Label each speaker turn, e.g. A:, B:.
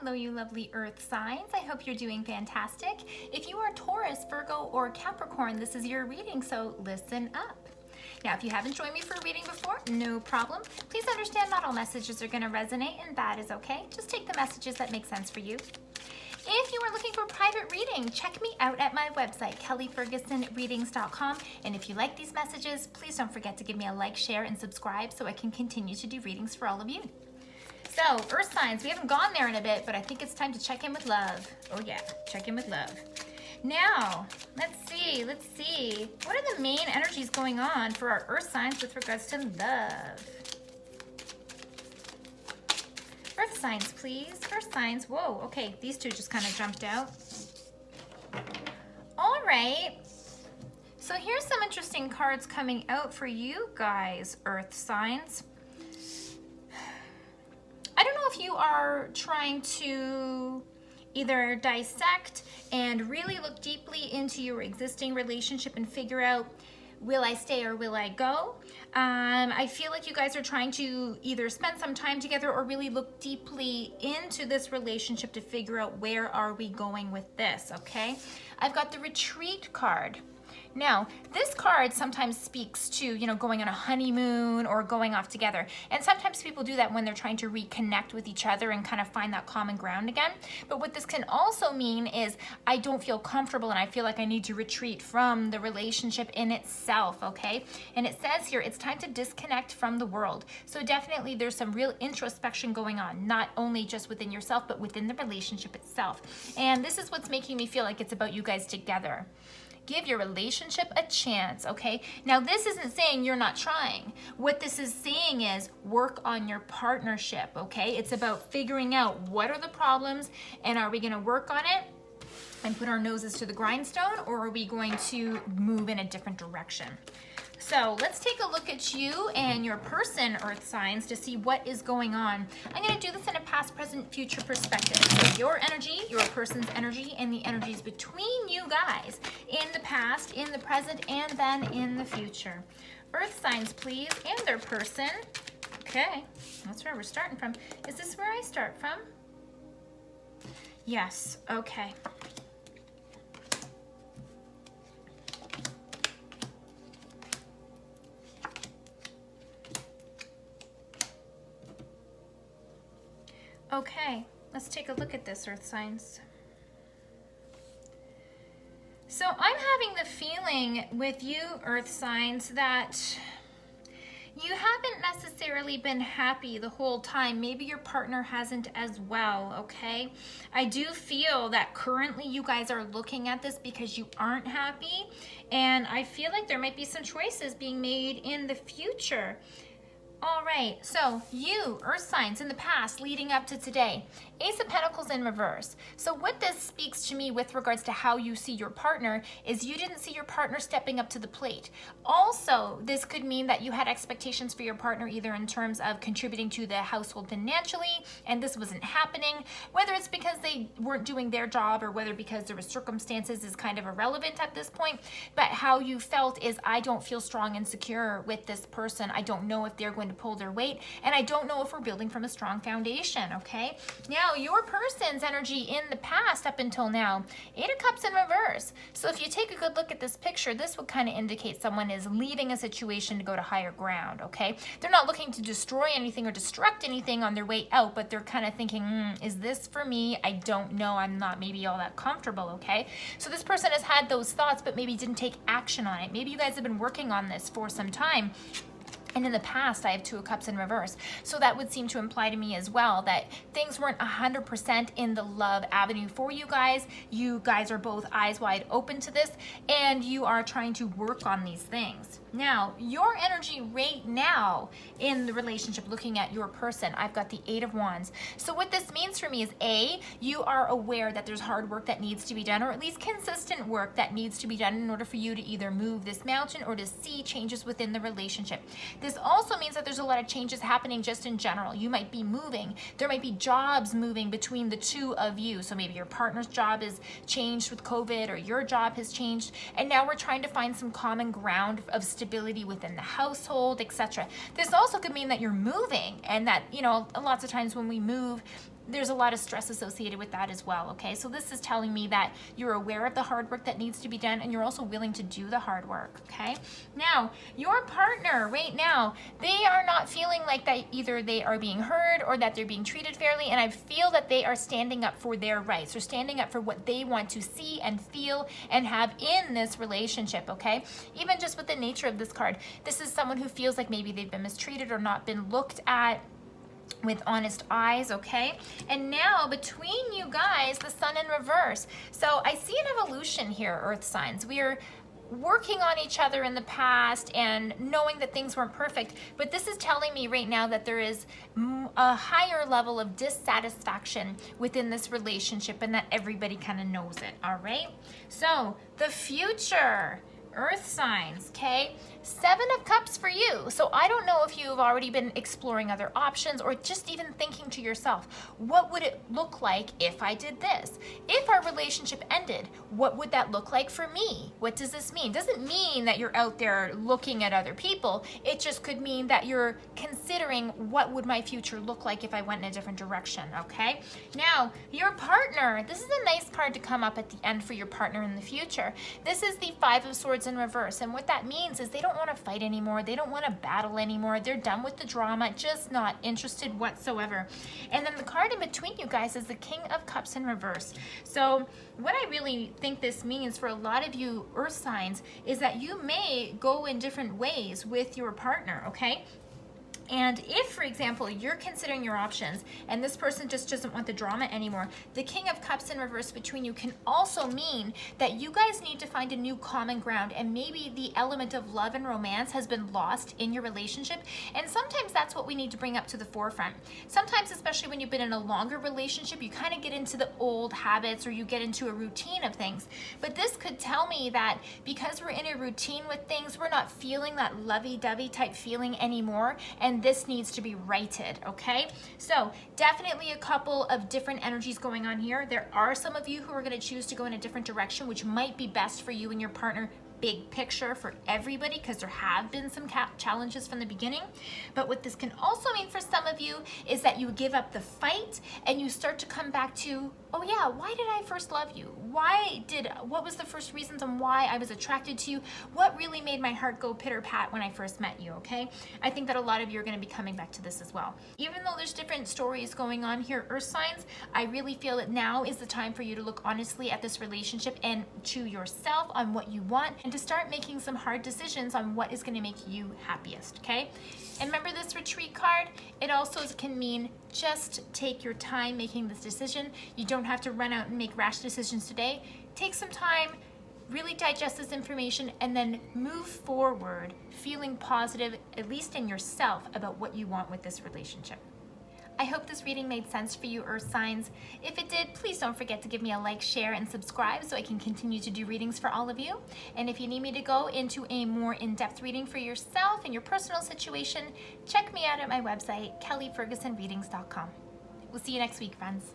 A: Hello, you lovely earth signs. I hope you're doing fantastic. If you are Taurus, Virgo, or Capricorn, this is your reading, so listen up. Now, if you haven't joined me for a reading before, no problem. Please understand not all messages are going to resonate, and that is okay. Just take the messages that make sense for you. If you are looking for a private reading, check me out at my website, kellyfergusonreadings.com. And if you like these messages, please don't forget to give me a like, share, and subscribe so I can continue to do readings for all of you. So, earth signs, we haven't gone there in a bit, but I think it's time to check in with love. Oh yeah, check in with love. Now, let's see. What are the main energies going on for our earth signs with regards to love? Earth signs, please. Earth signs. Whoa, okay, these two just kind of jumped out. All right. So here's some interesting cards coming out for you guys, earth signs. I don't know if you are trying to either dissect and really look deeply into your existing relationship and figure out, will I stay or will I go? I feel like you guys are trying to either spend some time together or really look deeply into this relationship to figure out where are we going with this, okay? I've got the retreat card. Now, this card sometimes speaks to, you know, going on a honeymoon or going off together. And sometimes people do that when they're trying to reconnect with each other and kind of find that common ground again. But what this can also mean is I don't feel comfortable and I feel like I need to retreat from the relationship in itself, okay? And it says here, it's time to disconnect from the world. So definitely there's some real introspection going on, not only just within yourself, but within the relationship itself. And this is what's making me feel like it's about you guys together. Give your relationship a chance, okay? Now, this isn't saying you're not trying. What this is saying is work on your partnership, okay? It's about figuring out what are the problems and are we gonna work on it and put our noses to the grindstone, or are we going to move in a different direction? So let's take a look at you and your person, earth signs, to see what is going on. I'm going to do this in a past, present, future perspective. So your energy, your person's energy, and the energies between you guys in the past, in the present, and then in the future. Earth signs, please, and their person. Okay, that's where we're starting from. Is this where I start from? Yes, okay. Okay, let's take a look at this, earth signs. So I'm having the feeling with you, earth signs, that you haven't necessarily been happy the whole time. Maybe your partner hasn't as well, okay? I do feel that currently you guys are looking at this because you aren't happy, and I feel like there might be some choices being made in the future. All right, so you, earth signs, in the past leading up to today, Ace of Pentacles in reverse. So what this speaks to me with regards to how you see your partner is you didn't see your partner stepping up to the plate. Also, this could mean that you had expectations for your partner either in terms of contributing to the household financially, and this wasn't happening, whether it's because they weren't doing their job or whether because there were circumstances is kind of irrelevant at this point. But how you felt is, I don't feel strong and secure with this person. I don't know if they're going to pull their weight, and I don't know if we're building from a strong foundation, okay? Now, your person's energy in the past up until now, 8 of Cups in reverse. So if you take a good look at this picture, this would kind of indicate someone is leaving a situation to go to higher ground, okay? They're not looking to destroy anything or destruct anything on their way out, but they're kind of thinking, is this for me? I don't know. I'm not maybe all that comfortable, okay? So this person has had those thoughts, but maybe didn't take action on it. Maybe you guys have been working on this for some time. And in the past, I have 2 of Cups in reverse. So that would seem to imply to me as well that things weren't 100% in the love avenue for you guys. You guys are both eyes wide open to this, and you are trying to work on these things. Now, your energy right now in the relationship, looking at your person, I've got the 8 of Wands. So what this means for me is, A, you are aware that there's hard work that needs to be done, or at least consistent work that needs to be done in order for you to either move this mountain or to see changes within the relationship. This also means that there's a lot of changes happening just in general. You might be moving. There might be jobs moving between the two of you. So maybe your partner's job is changed with COVID, or your job has changed. And now we're trying to find some common ground of stability within the household, etc. This also could mean that you're moving, and that, you know, lots of times when we move, there's a lot of stress associated with that as well, okay? So this is telling me that you're aware of the hard work that needs to be done and you're also willing to do the hard work, okay? Now, your partner right now, they are not feeling like that either they are being heard or that they're being treated fairly, and I feel that they are standing up for their rights or standing up for what they want to see and feel and have in this relationship, okay? Even just with the nature of this card, this is someone who feels like maybe they've been mistreated or not been looked at with honest eyes, okay? And now between you guys, the sun in reverse. So I see an evolution here, earth signs. We are working on each other in the past and knowing that things weren't perfect, but this is telling me right now that there is a higher level of dissatisfaction within this relationship and that everybody kind of knows it, all right? So the future, earth signs, okay? 7 of Cups for you. So I don't know if you've already been exploring other options or just even thinking to yourself, what would it look like if I did this? If our relationship ended, what would that look like for me? What does this mean? Doesn't mean that you're out there looking at other people. It just could mean that you're considering what would my future look like if I went in a different direction, okay? Now, your partner, this is a nice card to come up at the end for your partner in the future. This is the 5 of Swords in reverse, and what that means is they don't want to fight anymore. They don't want to battle anymore. They're done with the drama, just not interested whatsoever. And then the card in between you guys is the King of Cups in reverse. So what I really think this means for a lot of you earth signs is that you may go in different ways with your partner, okay? And if, for example, you're considering your options and this person just doesn't want the drama anymore, the King of Cups in reverse between you can also mean that you guys need to find a new common ground, and maybe the element of love and romance has been lost in your relationship. And sometimes that's what we need to bring up to the forefront. Sometimes, especially when you've been in a longer relationship, you kind of get into the old habits or you get into a routine of things. But this could tell me that because we're in a routine with things, we're not feeling that lovey-dovey type feeling anymore, and this needs to be righted, okay? So definitely a couple of different energies going on here. There are some of you who are going to choose to go in a different direction, which might be best for you and your partner, big picture for everybody, because there have been some challenges from the beginning. But what this can also mean for some of you is that you give up the fight and you start to come back to, oh yeah, why did I first love you? What was the first reasons on why I was attracted to you? What really made my heart go pitter-pat when I first met you, okay? I think that a lot of you are going to be coming back to this as well. Even though there's different stories going on here, earth signs, I really feel that now is the time for you to look honestly at this relationship and to yourself on what you want, and to start making some hard decisions on what is going to make you happiest, okay? And remember this retreat card, it also can mean just take your time making this decision. You don't have to run out and make rash decisions today. Take some time, really digest this information, and then move forward feeling positive, at least in yourself, about what you want with this relationship. I hope this reading made sense for you, earth signs. If it did, please don't forget to give me a like, share, and subscribe so I can continue to do readings for all of you. And if you need me to go into a more in-depth reading for yourself and your personal situation, check me out at my website, kellyfergusonreadings.com. We'll see you next week, friends.